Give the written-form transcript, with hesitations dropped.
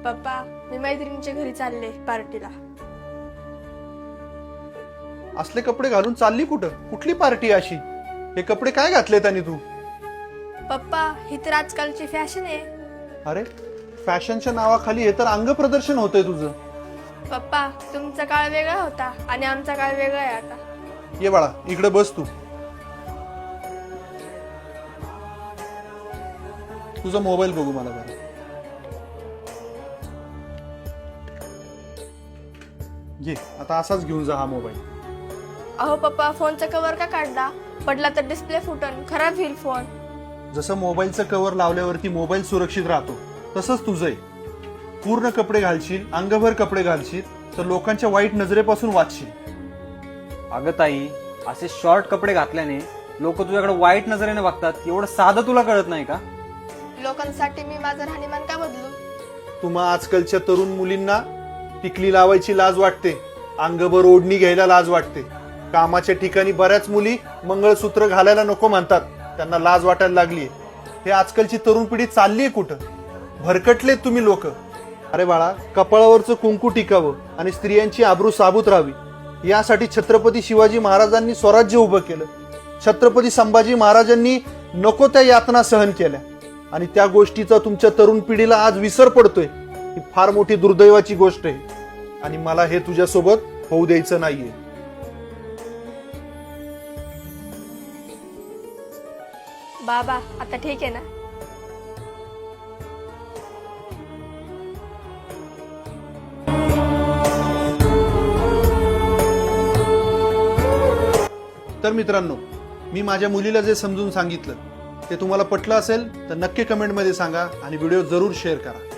पप्पा, मी मैत्रिणीच्या घरी चालले पार्टीला. असले कपडे घालून चालली कुठं? कुठली पार्टी अशी? हे कपडे काय घातले त्यांनी तू? पप्पा, ही तर आजकालची फॅशन आहे. अरे, फॅशनच्या नावाखाली हे तर अंग प्रदर्शन होतंय तुझं. पप्पा, तुमचा काळ वेगळा होता आणि आमचा काळ वेगळा आहे आता. ये बाळा, इकडे बस तू. तुझा मोबाईल बघू मला जरा. घे, आता असाच घेऊन जा हा मोबाईल. अहो पप्पा, फोनचा कव्हर का काढला? पडला तर डिस्प्ले फुटन, खराब होईल फोन. जसं मोबाईलचं कव्हर लावल्यावरती मोबाईल सुरक्षित राहतो, तसंच तुझंय. पूर्ण कपडे घालशील, अंगभर कपडे घालशील तर लोकांच्या वाईट नजरेपासून वाचशील. अगं ताई, असे शॉर्ट कपडे घातल्याने लोक तुझ्याकडे वाईट नजरेने बघतात. एवढं साधं तुला कळत नाही का? लोकांसाठी मी माझं राहणीमान का बदलू? तुम्हा आजकालच्या तरुण मुलींना टिकली लावायची लाज वाटते, अंगभर ओढणी घ्यायला लाज वाटते. कामाच्या ठिकाणी बऱ्याच मुली मंगळसूत्र घालायला नको म्हणतात, त्यांना लाज वाटायला लागलीये. हे आजकालची तरुण पिढी चाललीये कुठं? भरकटलेत तुम्ही लोक. अरे बाळा, कपाळावरचं कुंकू टिकावं आणि स्त्रियांची आबरू साबूत राहावी यासाठी छत्रपती शिवाजी महाराजांनी स्वराज्य उभं केलं. छत्रपती संभाजी महाराजांनी नको त्या यातना सहन केल्या आणि त्या गोष्टीचा तुमच्या तरुण पिढीला आज विसर पडतोय. ही फार मोठी दुर्दैवाची गोष्ट आहे आणि मला हे तुझ्यासोबत होऊ द्यायचं नाहीये. बाबा, आता ठीक आहे ना? तर मित्रांनो, मी माझ्या मुलीला जे समजून सांगितलं ते तुम्हाला पटलं असेल तर नक्की कमेंटमध्ये सांगा आणि व्हिडिओ जरूर शेअर करा.